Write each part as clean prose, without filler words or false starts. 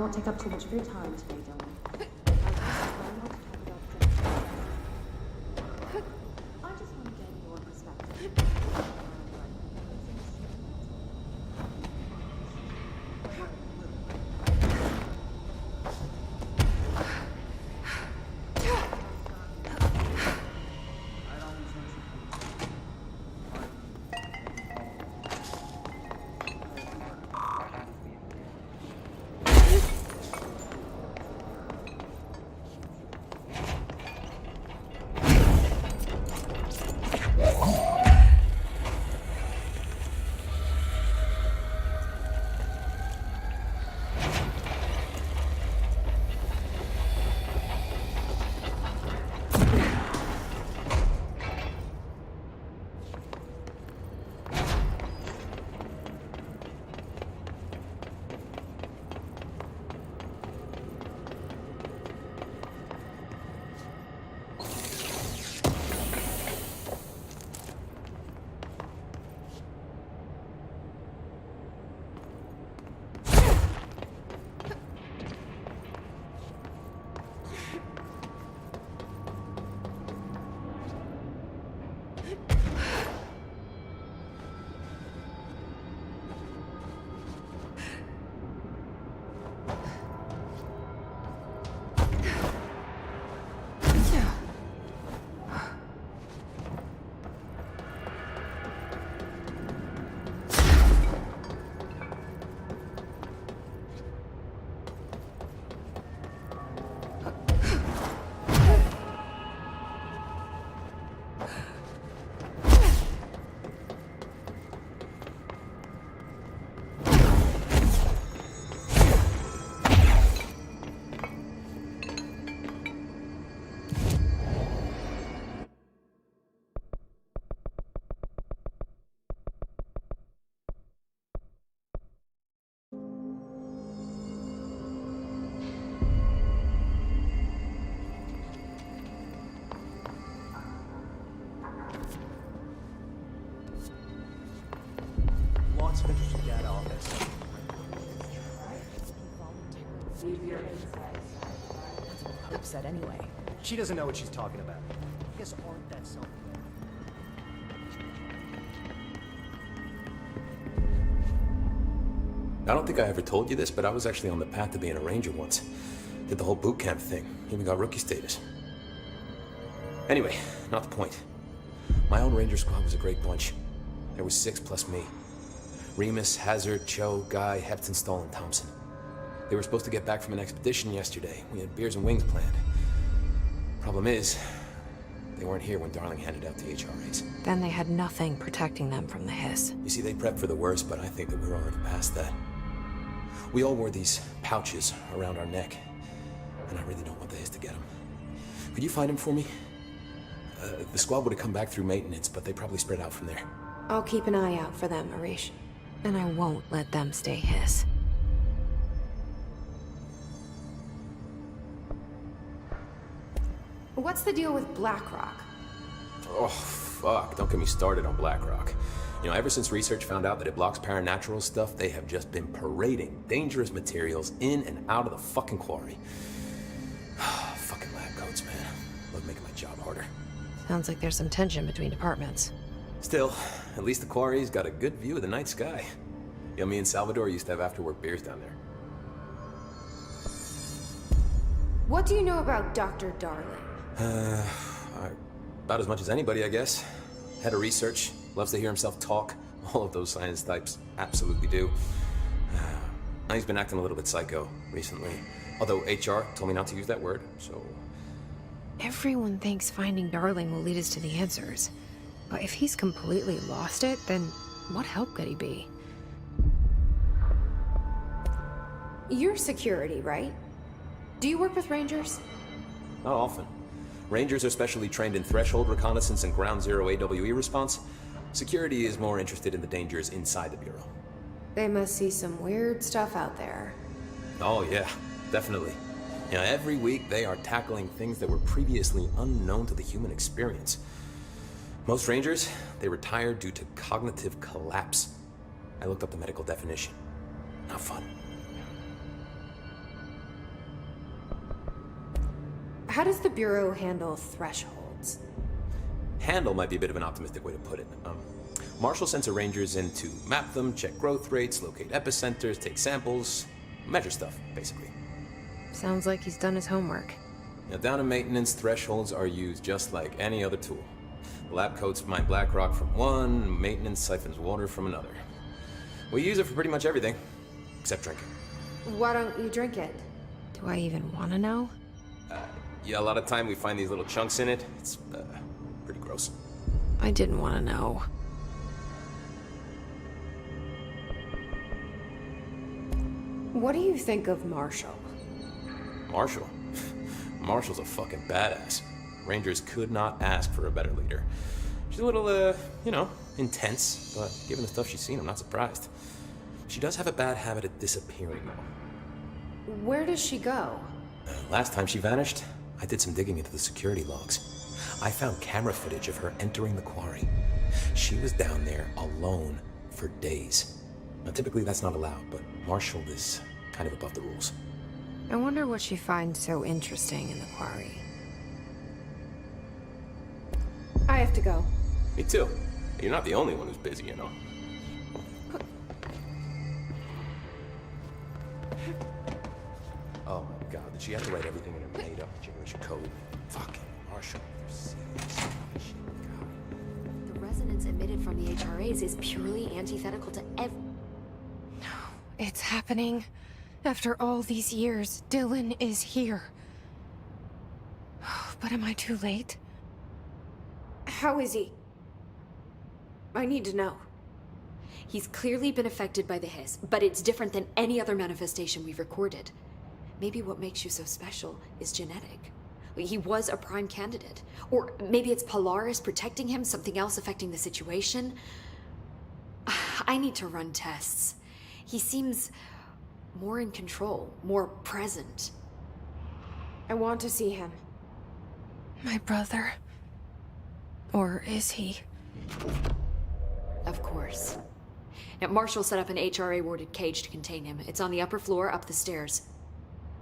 won't take up too much of your time today, darling. I just want to get your perspective. Lots of interesting data on this. That's what Hope said anyway. She doesn't know what she's talking about. I guess aren't that something? I don't think I ever told you this, but I was actually on the path to being a ranger once. Did the whole boot camp thing. Even got rookie status. Anyway, not the point. My own ranger squad was a great bunch. There was 6 plus me. Remus, Hazard, Cho, Guy, Heptonstall, and Thompson. They were supposed to get back from an expedition yesterday. We had beers and wings planned. Problem is, they weren't here when Darling handed out the HRAs. Then they had nothing protecting them from the hiss. You see, they prepped for the worst, but I think that we're already past that. We all wore these pouches around our neck, and I really don't want the hiss to get them. Could you find them for me? The squad would have come back through maintenance, but they probably spread out from there. I'll keep an eye out for them, Arish. And I won't let them stay hiss. What's the deal with Blackrock? Oh, fuck. Don't get me started on BlackRock. You know, ever since research found out that it blocks paranatural stuff, they have just been parading dangerous materials in and out of the fucking quarry. Fucking lab coats, man. Love making my job harder. Sounds like there's some tension between departments. Still, at least the quarry's got a good view of the night sky. You know, me and Salvador used to have after-work beers down there. What do you know about Dr. Darling? About as much as anybody, I guess. Head of research, loves to hear himself talk. All of those science types absolutely do. Now he's been acting a little bit psycho recently. Although HR told me not to use that word, so... Everyone thinks finding Darling will lead us to the answers. But if he's completely lost it, then what help could he be? You're security, right? Do you work with Rangers? Not often. Rangers are specially trained in threshold reconnaissance and ground zero AWE response. Security is more interested in the dangers inside the Bureau. They must see some weird stuff out there. Oh yeah, definitely. You know, every week they are tackling things that were previously unknown to the human experience. Most Rangers, they retire due to cognitive collapse. I looked up the medical definition. Not fun. How does the Bureau handle thresholds? Handle might be a bit of an optimistic way to put it. Marshall sends her rangers in to map them, check growth rates, locate epicenters, take samples, measure stuff, basically. Sounds like he's done his homework. Now, down in maintenance, thresholds are used just like any other tool. The lab coats mine black rock from one, maintenance siphons water from another. We use it for pretty much everything, except drinking. Why don't you drink it? Do I even want to know? Yeah, a lot of time we find these little chunks in it. It's pretty gross. I didn't want to know. What do you think of Marshall? Marshall? Marshall's a fucking badass. Rangers could not ask for a better leader. She's a little, intense, but given the stuff she's seen, I'm not surprised. She does have a bad habit of disappearing, though. Where does she go? Last time she vanished, I did some digging into the security logs. I found camera footage of her entering the quarry. She was down there alone for days. Now, typically that's not allowed, but Marshall is kind of above the rules. I wonder what she finds so interesting in the quarry. I have to go. Me too. You're not the only one who's busy, you know. Oh my god, did she have to write everything in her made-up gibberish code? Fucking Marshall, you're serious. Shit, God. The resonance emitted from the HRAs is purely antithetical to It's happening. After all these years, Dylan is here. But am I too late? How is he? I need to know. He's clearly been affected by the hiss, but it's different than any other manifestation we've recorded. Maybe what makes you so special is genetic. He was a prime candidate. Or maybe it's Polaris protecting him, something else affecting the situation. I need to run tests. He seems more in control, more present. I want to see him. My brother? Or is he? Of course. Now, Marshall set up an HRA-warded cage to contain him. It's on the upper floor, up the stairs.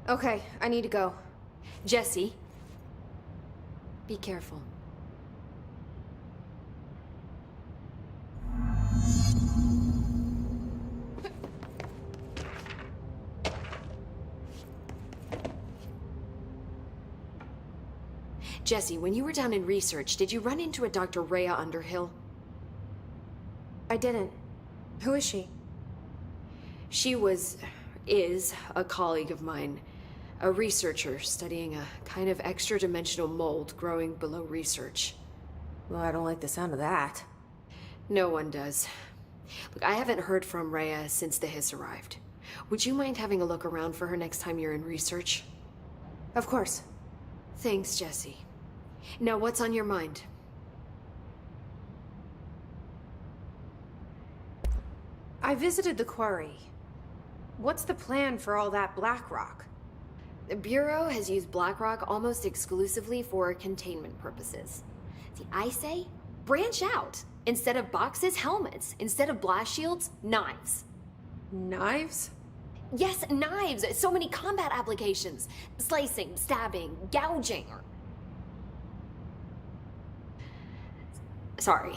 Okay, I need to go. Jesse, be careful. Jesse, when you were down in research, did you run into a Dr. Rhea Underhill? I didn't. Who is she? She is a colleague of mine. A researcher studying a kind of extra-dimensional mold growing below research. Well, I don't like the sound of that. No one does. Look, I haven't heard from Rhea since the hiss arrived. Would you mind having a look around for her next time you're in research? Of course. Thanks, Jesse. Now, what's on your mind? I visited the quarry. What's the plan for all that black rock? The Bureau has used BlackRock almost exclusively for containment purposes. See, I say, branch out. Instead of boxes, helmets. Instead of blast shields, knives. Knives? Yes, knives! So many combat applications. Slicing, stabbing, gouging. Sorry.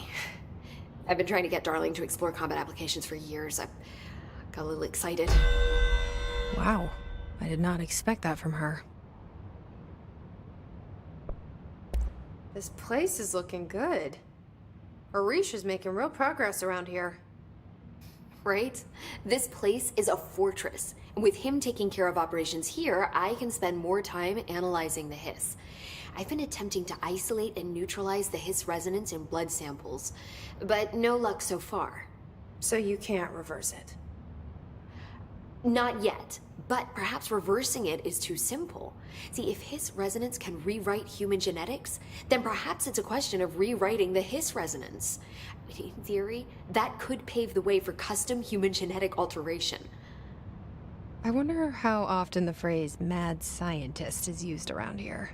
I've been trying to get Darling to explore combat applications for years. I got a little excited. Wow. I did not expect that from her. This place is looking good. Arish is making real progress around here. Right? This place is a fortress. And with him taking care of operations here, I can spend more time analyzing the hiss. I've been attempting to isolate and neutralize the hiss resonance in blood samples, but no luck so far. So you can't reverse it? Not yet, but perhaps reversing it is too simple. See, if hiss resonance can rewrite human genetics, then perhaps it's a question of rewriting the hiss resonance. In theory, that could pave the way for custom human genetic alteration. I wonder how often the phrase mad scientist is used around here.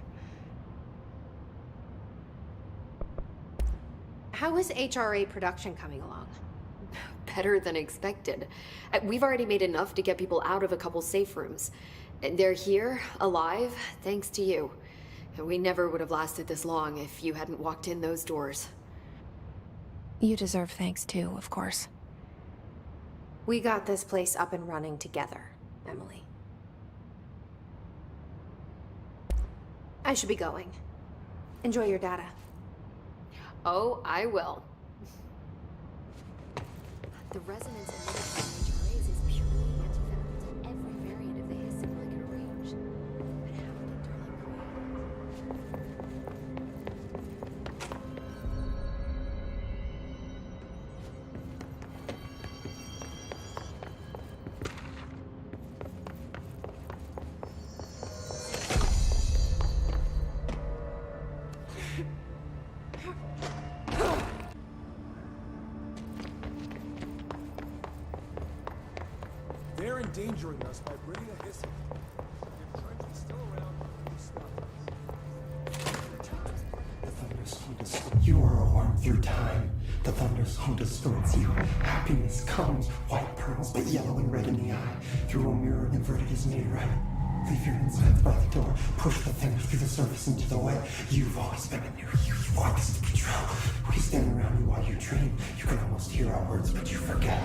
How is HRA production coming along? Better than expected. We've already made enough to get people out of a couple safe rooms. They're here, alive, thanks to you. We never would have lasted this long if you hadn't walked in those doors. You deserve thanks too, of course. We got this place up and running together, Emily. I should be going. Enjoy your data. Oh, I will. The resonance emitted by major rays is purely antivenom to every variant of the Hiss signal I can arrange. But how did Darling create it? They're endangering us by bringing a hissing. If Trench is still around, we stop The thunderstorm distorts. You are a worm through time. The thunderstorm distorts you. Happiness comes, white pearls, but yellow and red in the eye. Through a mirror inverted is made right. Leave your insides by the door. Push the fingers through the surface into the wet. You've always been a new you. You want us to control. We stand around you while you dream. You can almost hear our words, but you forget.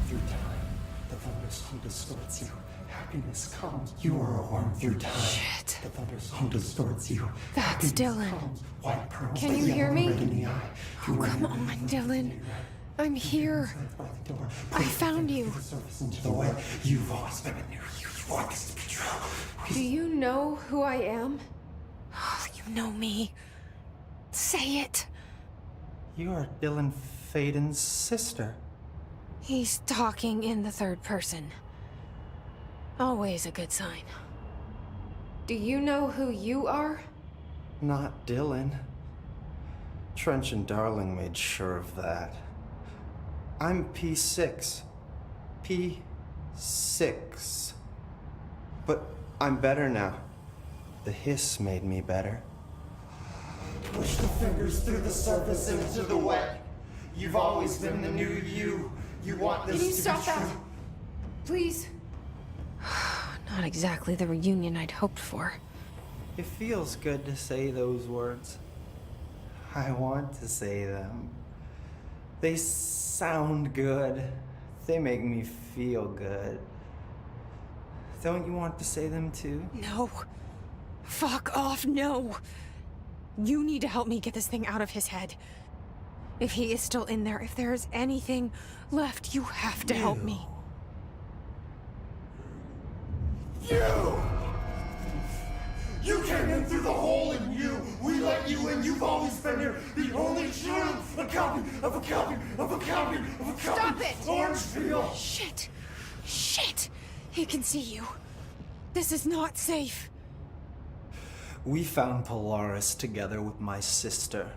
Through time, the thunderstorm distorts you. Happiness comes. You are a worm through time. Shit. The thunderstorm distorts you. That's Happiness Dylan. comes, white pearls, Can but you hear yellow me? and red in the eye. Oh, Through a come mirror on, inverted is Dylan. made right. I'm here. I found you. You've always been a new you. You want us to control. Do you know who I am? Oh, you know me. Say it. You are Dylan Faden's sister. He's talking in the third person. Always a good sign. Do you know who you are? Not Dylan. Trench and Darling made sure of that. I'm P6. P6. But I'm better now. The hiss made me better. Push the fingers through the surface into the wet. You've always been the new you. You want this Can you to stop be that? true. Please? Not exactly the reunion I'd hoped for. It feels good to say those words. I want to say them. They sound good. They make me feel good. Don't you want to say them too? No. Fuck off, no. You need to help me get this thing out of his head. If he is still in there, if there is anything left, you have to help me. You came in through the hole in you. We let you in. You've always been here. The only truth. A copy of a copy of a copy of a copy. Stop it! Orange peel. Shit. Shit. He can see you. This is not safe. We found Polaris together with my sister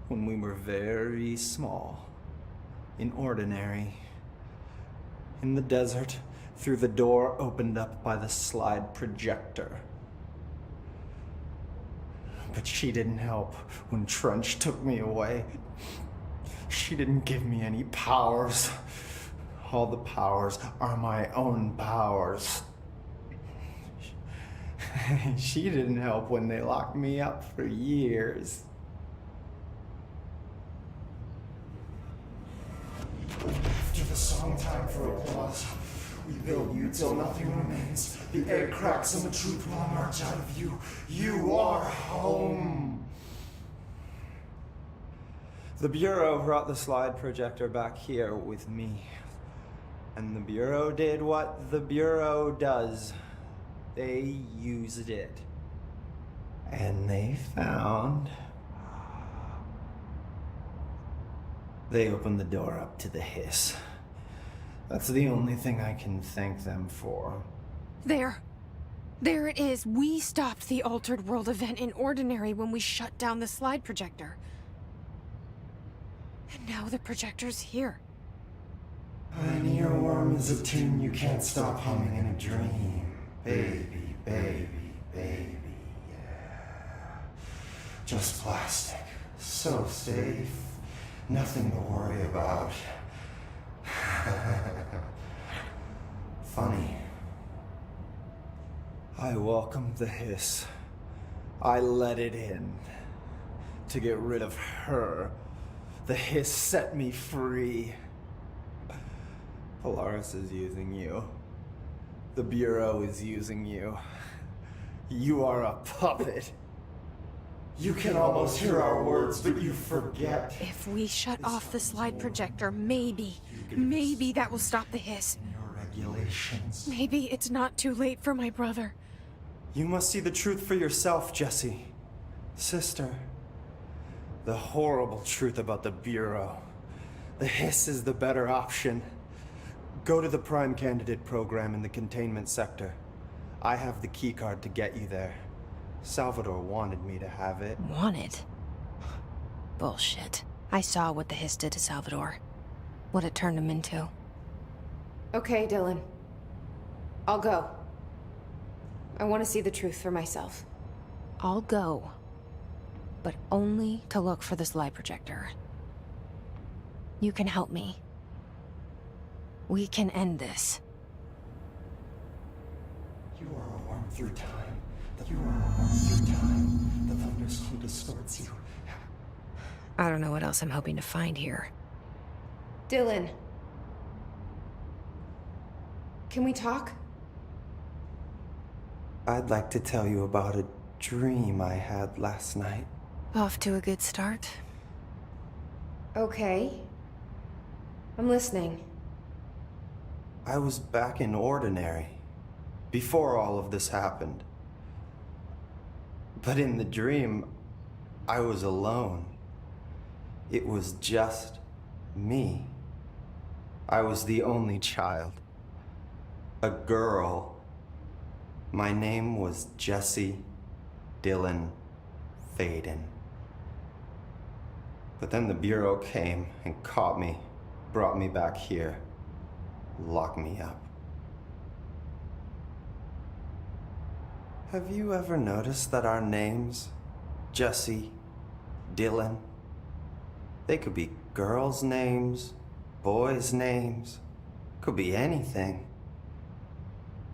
when we were very small, in Ordinary, in the desert, through the door opened up by the slide projector. But she didn't help when Trench took me away. She didn't give me any powers. All the powers are my own powers. She didn't help when they locked me up for years. After the song time for applause, we build you till nothing remains. The air cracks and the truth will emerge out of you. You are home. The Bureau brought the slide projector back here with me. And the Bureau did what the Bureau does. They used it. And they found... They opened the door up to the hiss. That's the only thing I can thank them for. There. There it is. We stopped the Altered World event in Ordinary when we shut down the slide projector. And now the projector's here. An earworm is a tune you can't stop humming in a dream. Baby, baby, baby, yeah. Just plastic. So safe. Nothing to worry about. Funny. I welcomed the hiss. I let it in to get rid of her. The hiss set me free. Polaris is using you. The Bureau is using you. You are a puppet. You can almost hear our words, but you forget. If we shut off the slide projector, maybe that will stop the hiss. Your regulations. Maybe it's not too late for my brother. You must see the truth for yourself, Jesse. Sister. The horrible truth about the Bureau. The hiss is the better option. Go to the Prime Candidate program in the containment sector. I have the keycard to get you there. Salvador wanted me to have it. Wanted? Bullshit. I saw what the hiss did to Salvador. What it turned him into. Okay, Dylan. I'll go. I want to see the truth for myself. I'll go. But only to look for this light projector. You can help me. We can end this. You are a worm through time. You are a worm through time. The thunderstorm distorts you. I don't know what else I'm hoping to find here. Dylan. Can we talk? I'd like to tell you about a dream I had last night. Off to a good start. Okay. I'm listening. I was back in Ordinary, before all of this happened. But in the dream, I was alone. It was just me. I was the only child. A girl. My name was Jesse Dylan Faden. But then the Bureau came and caught me, brought me back here, locked me up. Have you ever noticed that our names, Jesse, Dylan, they could be girls' names, boys' names, could be anything.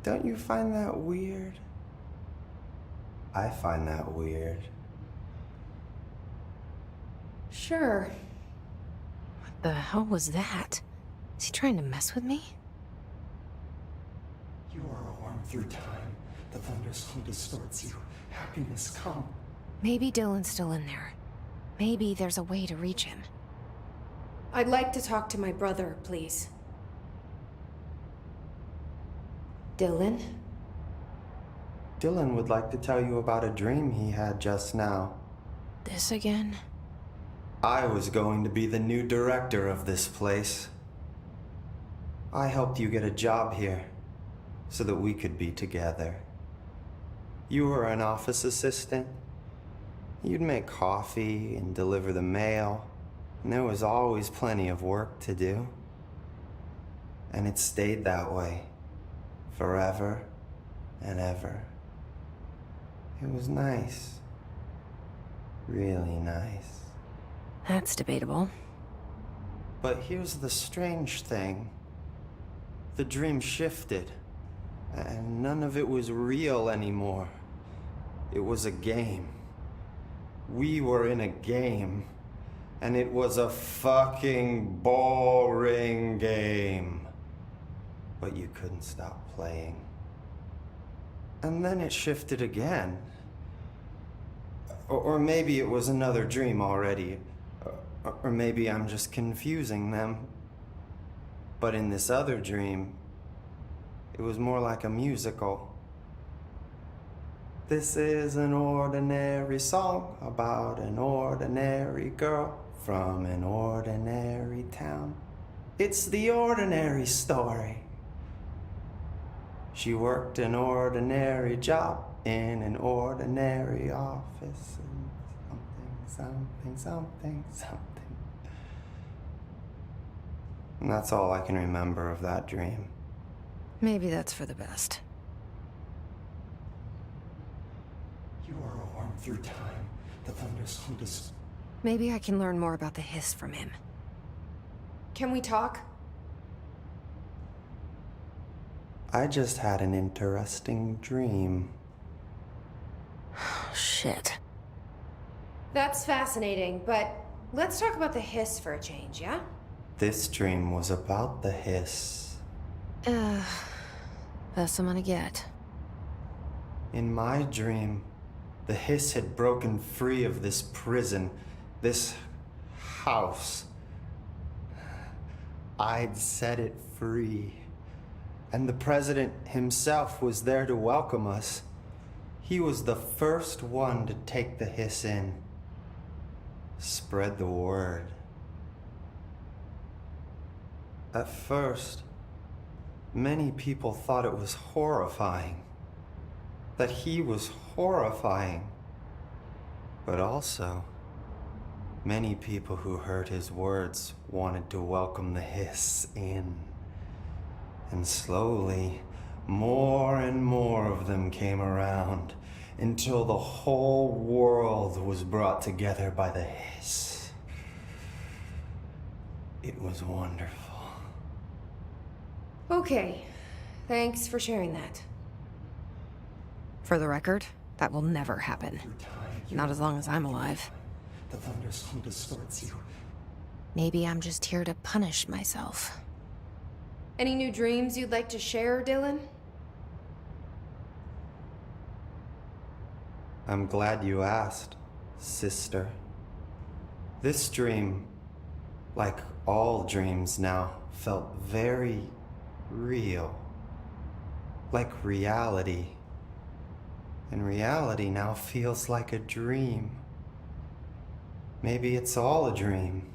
Don't you find that weird? I find that weird. Sure. What the hell was that? Is he trying to mess with me? You are a worm through time. The thunderstorm distorts you. Happiness come. Maybe Dylan's still in there. Maybe there's a way to reach him. I'd like to talk to my brother, please. Dylan? Dylan would like to tell you about a dream he had just now. This again? I was going to be the new director of this place. I helped you get a job here, so that we could be together. You were an office assistant. You'd make coffee and deliver the mail, and there was always plenty of work to do. And it stayed that way, forever and ever. It was nice. Really nice. That's debatable. But here's the strange thing. The dream shifted, and none of it was real anymore. It was a game. We were in a game, and it was a fucking boring game. But you couldn't stop playing. And then it shifted again. Or maybe it was another dream already. Or maybe I'm just confusing them. But in this other dream, it was more like a musical. This is an ordinary song about an ordinary girl from an ordinary town. It's the ordinary story. She worked an ordinary job in an ordinary office. And something. And that's all I can remember of that dream. Maybe that's for the best. You are a worm through time. The thunderstorm is... Maybe I can learn more about the hiss from him. Can we talk? I just had an interesting dream. Oh, shit. shit. That's fascinating, but let's talk about the hiss for a change, yeah? This dream was about the hiss. Best I'm gonna get. In my dream, the hiss had broken free of this prison, this house. I'd set it free. And the president himself was there to welcome us. He was the first one to take the hiss in. Spread the word. At first, many people thought it was horrifying. That he was horrifying. But also, many people who heard his words wanted to welcome the hiss in. And slowly, more and more of them came around until the whole world was brought together by the hiss. It was wonderful. Okay, thanks for sharing that. For the record, that will never happen. Not as long as I'm alive. The thunderstorm distorts you. Maybe I'm just here to punish myself. Any new dreams you'd like to share, Dylan? I'm glad you asked, sister. This dream, like all dreams now, felt very real. Like reality. And reality now feels like a dream. Maybe it's all a dream.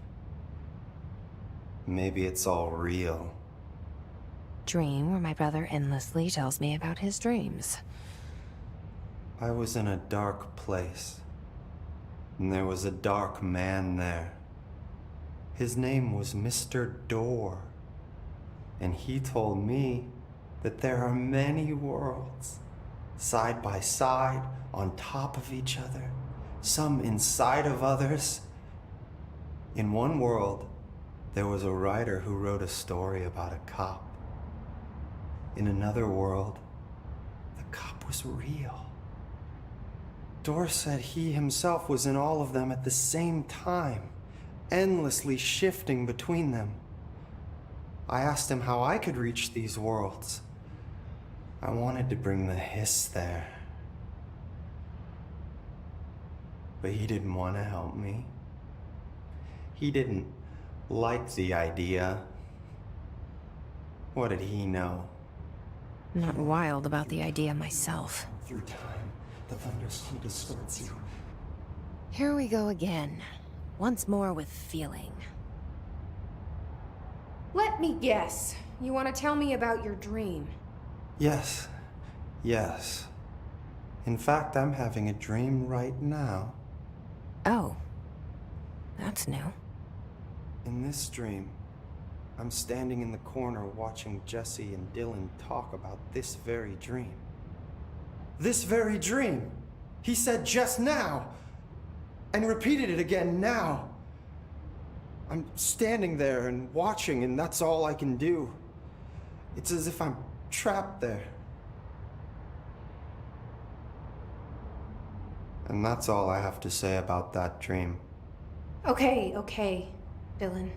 Maybe it's all real. Dream where my brother endlessly tells me about his dreams. I was in a dark place, and there was a dark man there. His name was Mr. Door, and he told me that there are many worlds, side by side, on top of each other, some inside of others. In one world, there was a writer who wrote a story about a cop. In another world, the cop was real. Door said he himself was in all of them at the same time, endlessly shifting between them. I asked him how I could reach these worlds. I wanted to bring the hiss there. But he didn't want to help me. He didn't like the idea. What did he know? I'm not wild about the idea myself. Through time, the thunderstorm distorts you. Here we go again. Once more with feeling. Let me guess. You want to tell me about your dream? Yes. Yes. In fact, I'm having a dream right now. Oh. That's new. In this dream, I'm standing in the corner watching Jesse and Dylan talk about this very dream. This very dream! He said just now! And repeated it again now! I'm standing there and watching, and that's all I can do. It's as if I'm trapped there. And that's all I have to say about that dream. Okay, Dylan.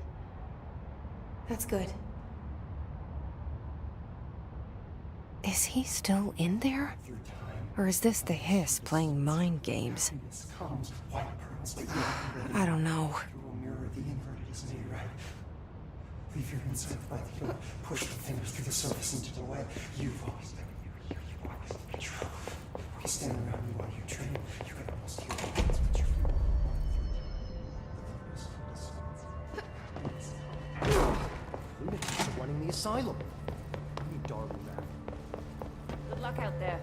That's good. Is he still in there? Or is this the hiss playing mind games? I don't know. Leave your inside by the door. Push the fingers through the surface into the way. You've always been here. You always in control. We stand around you while you train. You can almost hear the words, but you're Lunatics are running the asylum. You darling man. Good luck out there.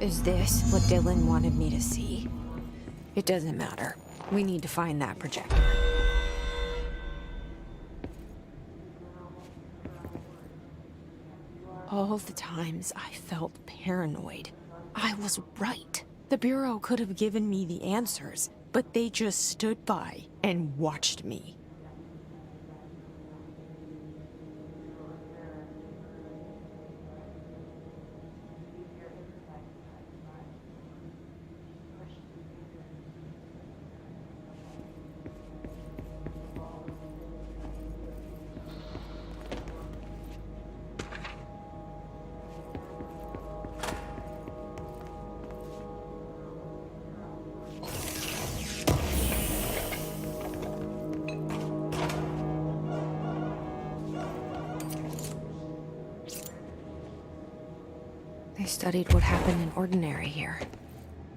Is this what Dylan wanted me to see? It doesn't matter. We need to find that projector. All the times I felt paranoid, I was right. The Bureau could have given me the answers, but they just stood by and watched me. They studied what happened in Ordinary here.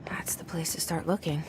That's the place to start looking.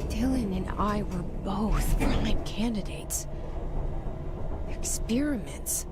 Dylan and I were both prime candidates. Experiments.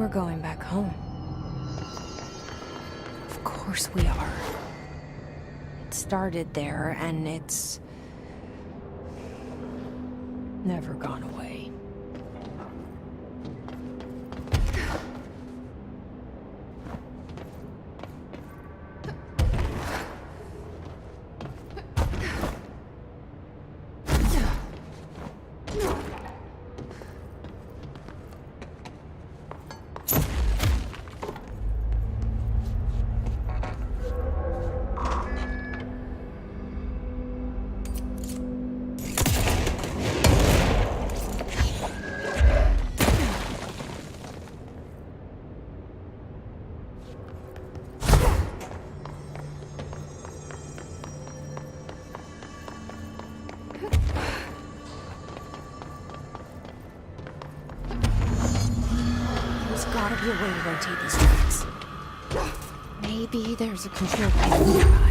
going back home. Of course we are. It started there, and it's never gone away. There's gotta be a way to rotate these tracks. Maybe there's a control panel nearby.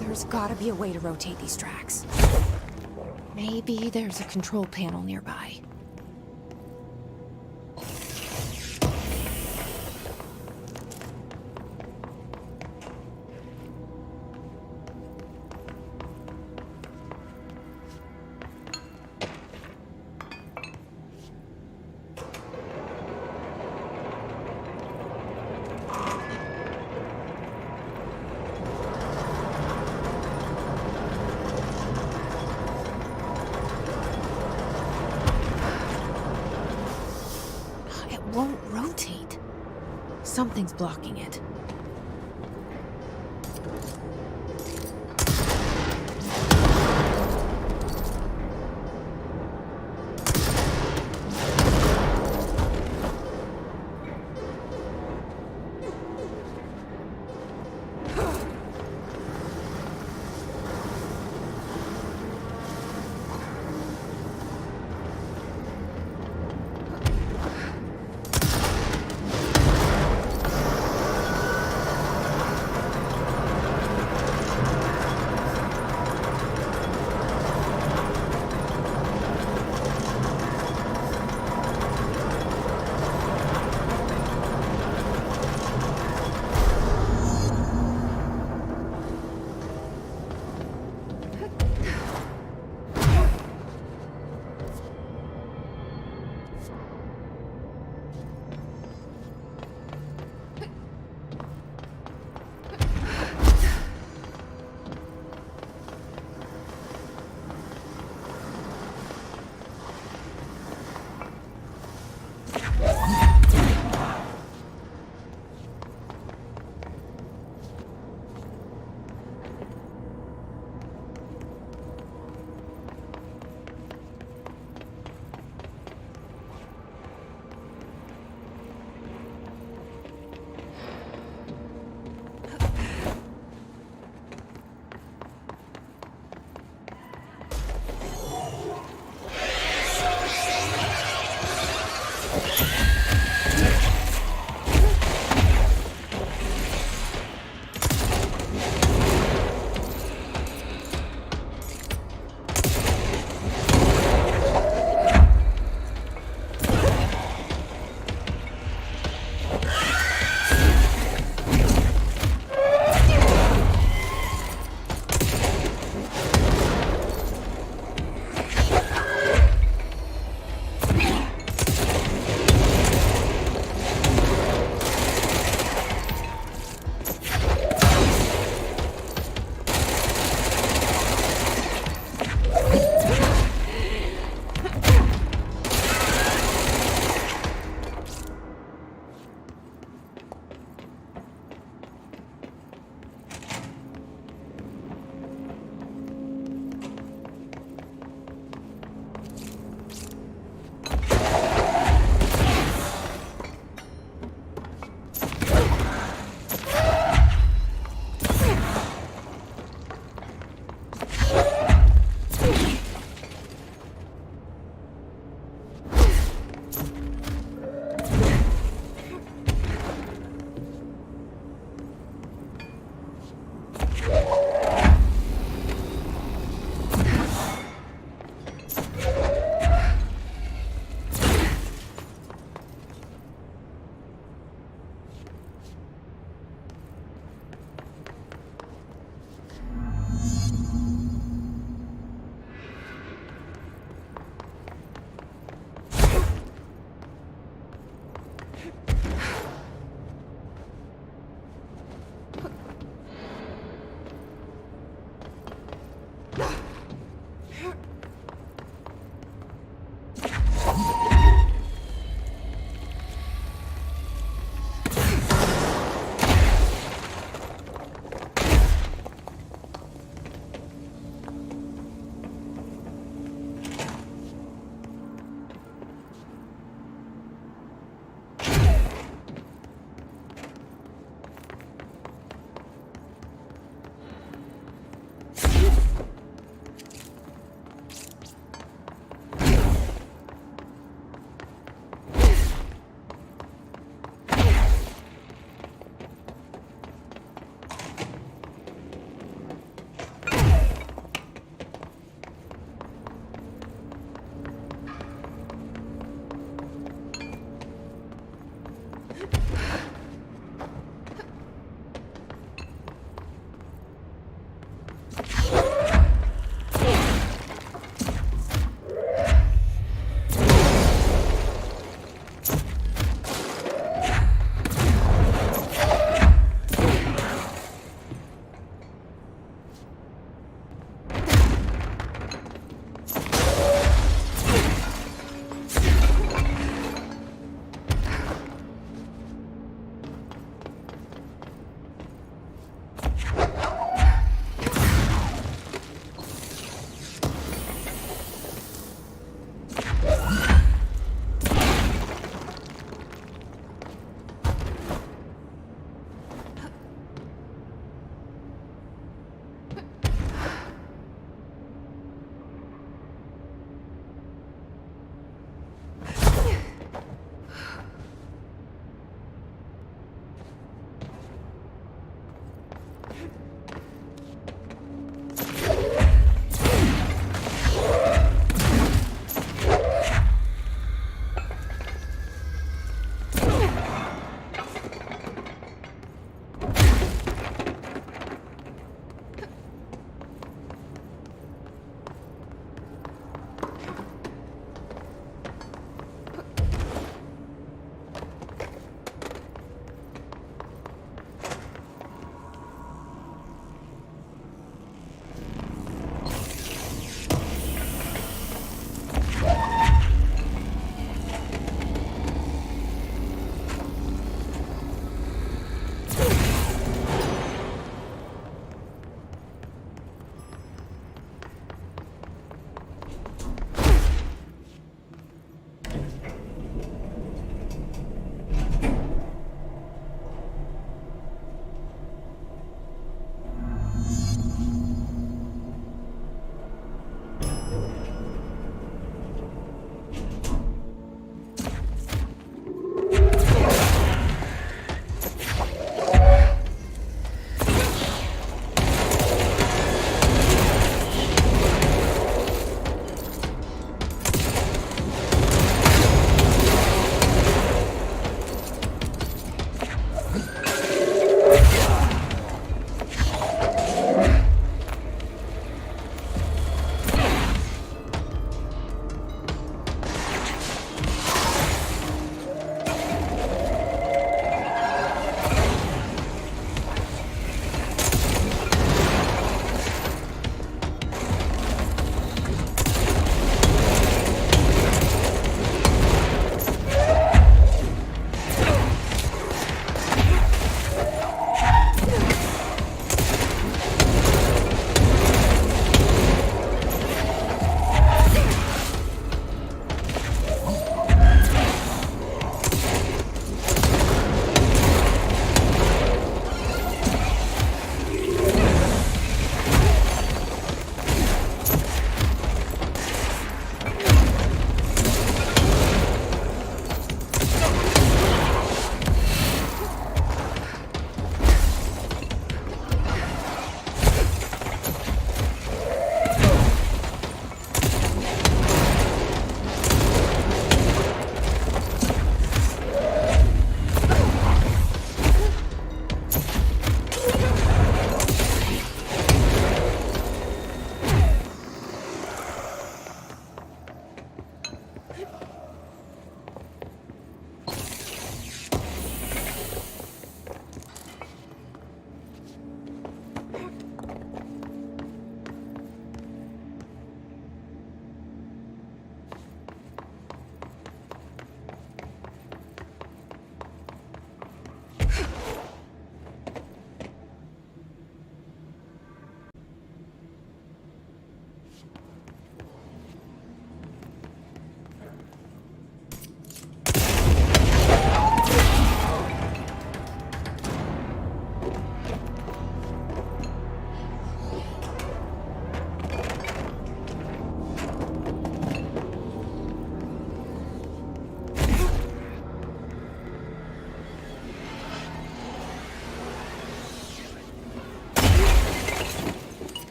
There's gotta be a way to rotate these tracks. Maybe there's a control panel nearby. Won't rotate. Something's blocking it.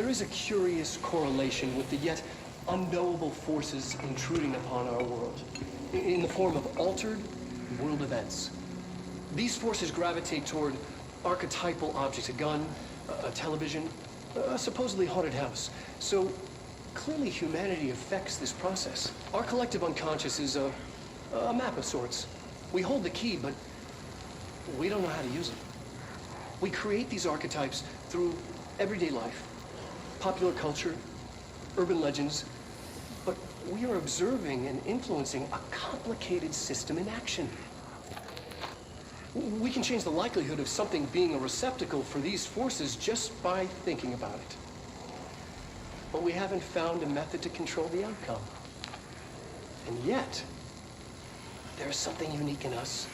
There is a curious correlation with the yet unknowable forces intruding upon our world, in the form of altered world events. These forces gravitate toward archetypal objects, a gun, a television, a supposedly haunted house. So clearly humanity affects this process. Our collective unconscious is a map of sorts. We hold the key, but we don't know how to use it. We create these archetypes through everyday life, popular culture, urban legends, but we are observing and influencing a complicated system in action. We can change the likelihood of something being a receptacle for these forces just by thinking about it. But we haven't found a method to control the outcome. And yet, there's something unique in us,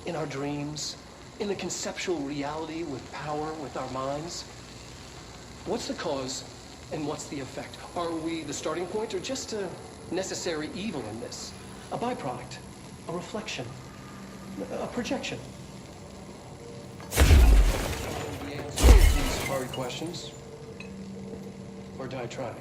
in our dreams, in the conceptual reality with power, with our minds. What's the cause and what's the effect? Are we the starting point or just a necessary evil in this? A byproduct, a reflection, a projection? The answer to these hard questions, or die trying.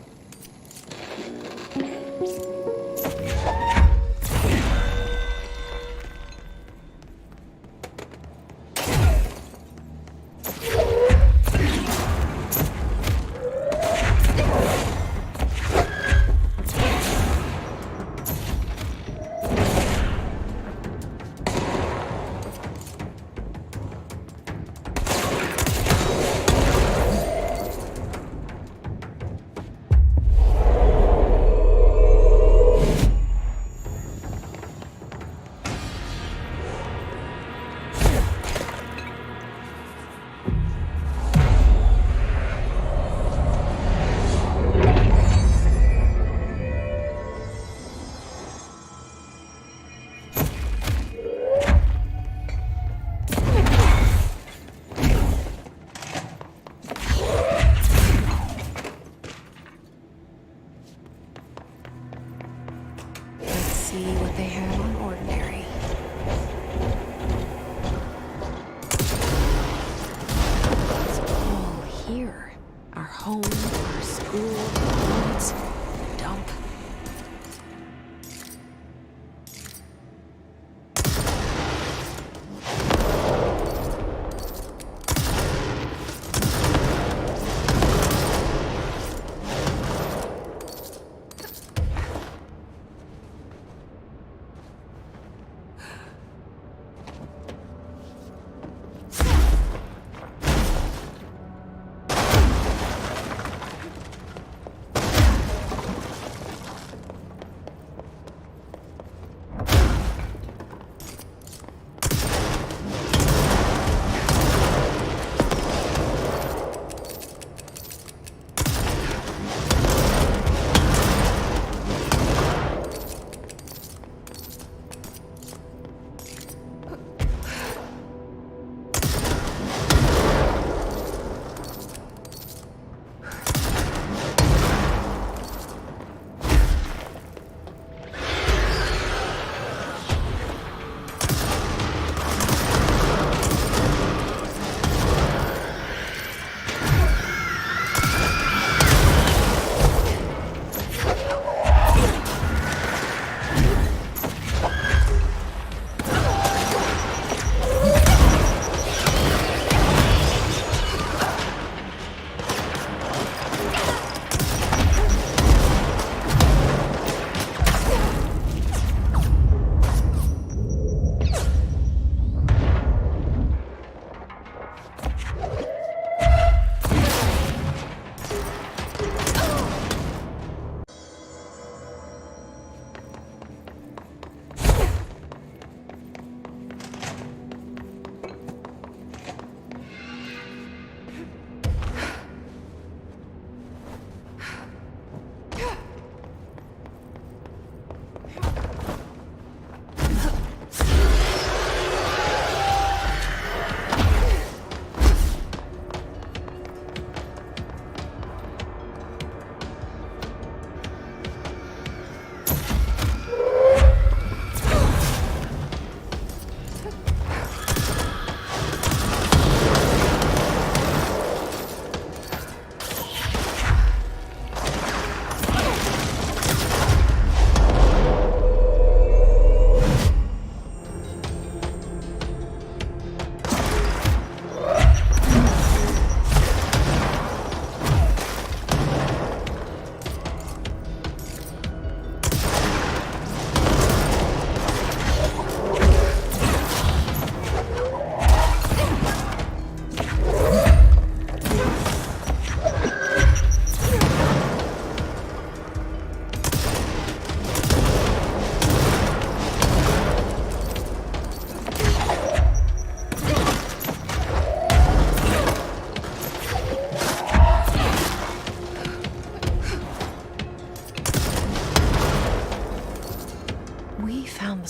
See what they have on ordinary. It's all here. Our home, our school, the woods, the dump.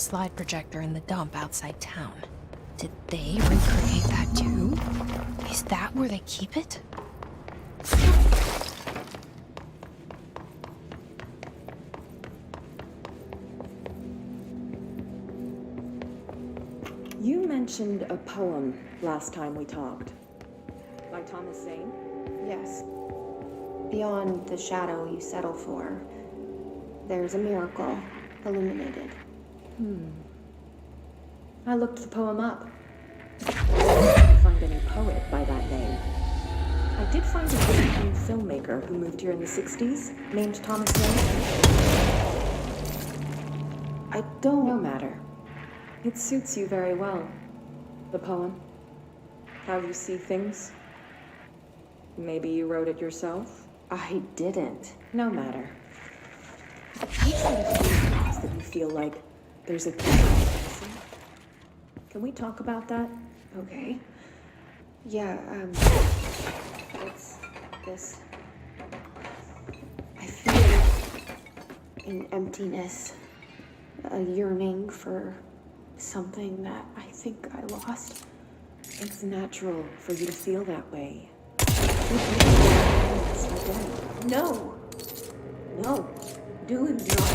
slide projector in the dump outside town. Did they recreate that too? Is that where they keep it? You mentioned a poem last time we talked. By Thomas Zane? Yes. Beyond the shadow you settle for, there's a miracle illuminated. I looked the poem up. I didn't find any poet by that name. I did find a European filmmaker who moved here in the 60s, named Thomas Zane. I don't know matter. It suits you very well. The poem. How you see things. Maybe you wrote it yourself? I didn't. No matter. You said a few times that you feel like there's a conspiracy. Can we talk about that? Okay. Yeah, it's this. I feel an emptiness, a yearning for something that I think I lost. It's natural for you to feel that way. No! No! Dylan's not.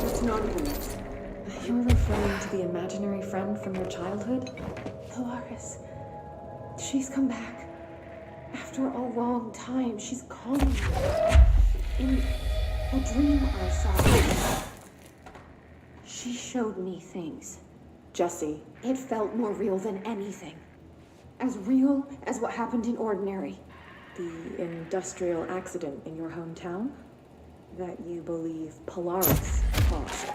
It's nonsense. You're referring to the imaginary friend from your childhood? Polaris. She's come back. After a long time, she's calling me. In a dream I saw. She showed me things. Jesse. It felt more real than anything. As real as what happened in Ordinary. The industrial accident in your hometown? That you believe Polaris caused.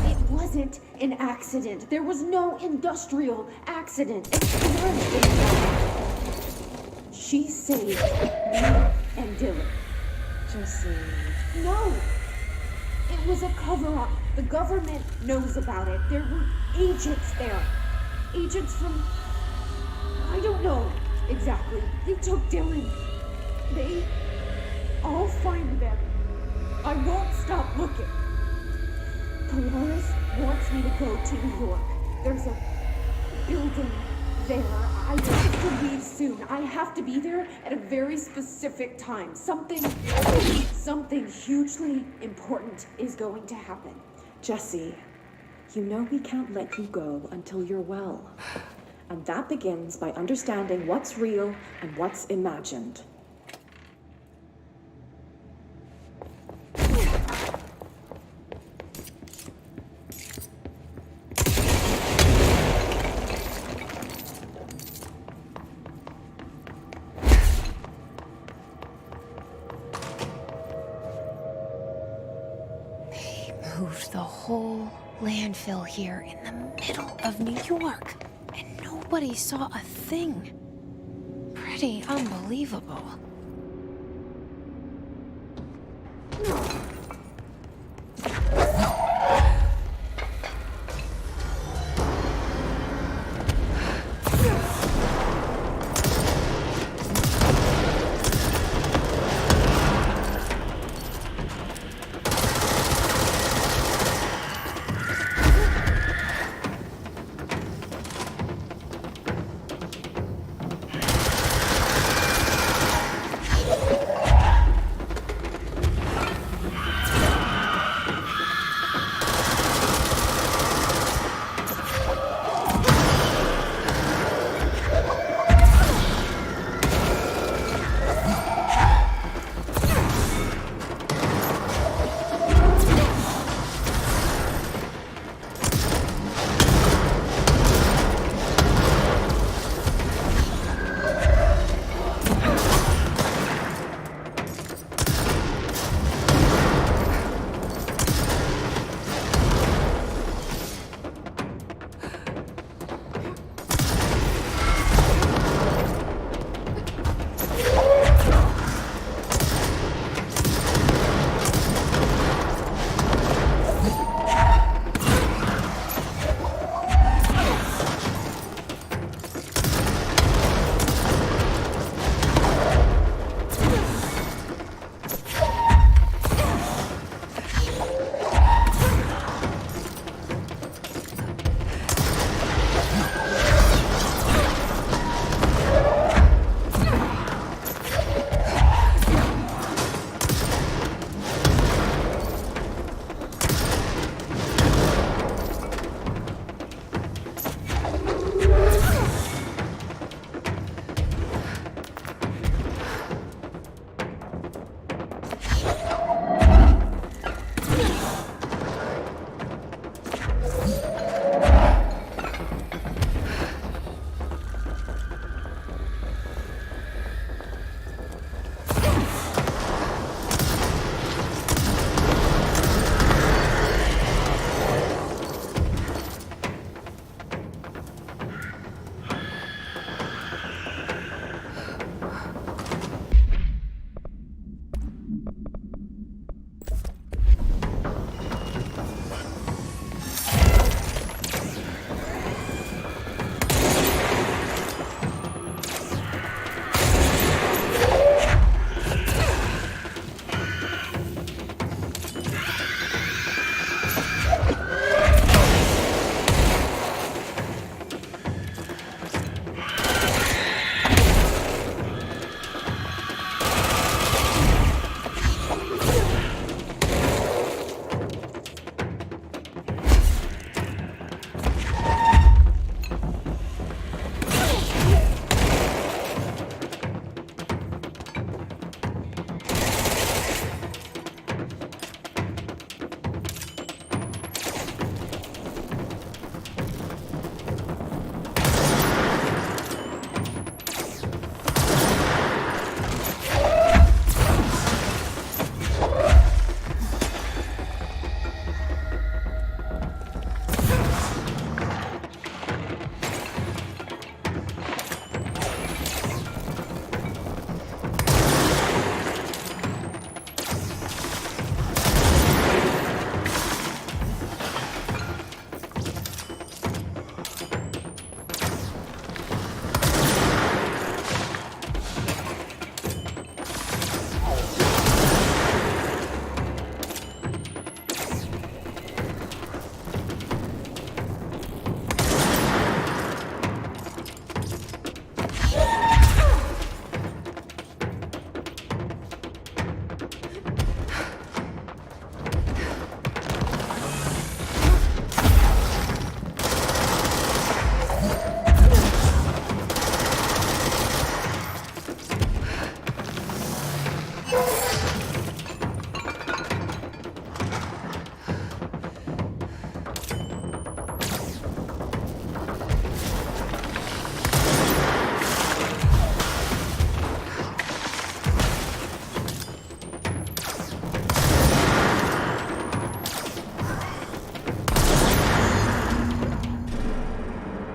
It wasn't an accident. There was no industrial accident. She saved me and Dylan. Jesse. No! It was a cover-up. The government knows about it. There were agents there. Agents from... I don't know exactly. They took Dylan. I'll find them. I won't stop looking. Polaris wants me to go to New York. There's a building there. I have to leave soon. I have to be there at a very specific time. Something hugely important is going to happen. Jesse, you know we can't let you go until you're well. And that begins by understanding what's real and what's imagined. Moved the whole landfill here in the middle of New York, and nobody saw a thing. Pretty unbelievable.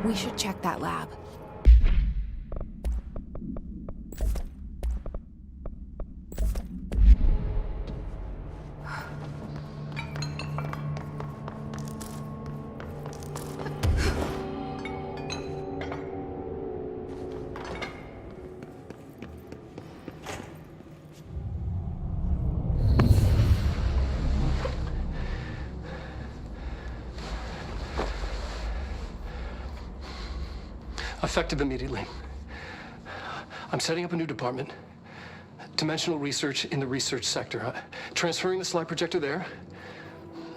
We should check that lab. Effective immediately. I'm setting up a new department. Dimensional research in the research sector. Transferring the slide projector there.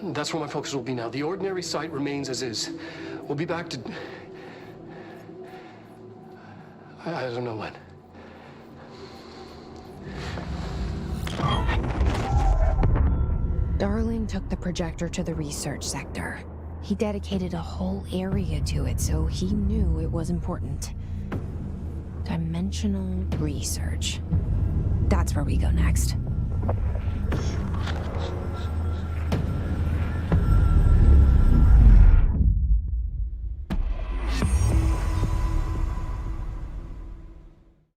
That's where my focus will be now. The ordinary site remains as is. We'll be back to... I don't know when. Darling took the projector to the research sector. He dedicated a whole area to it, so he knew it was important. Dimensional research. That's where we go next.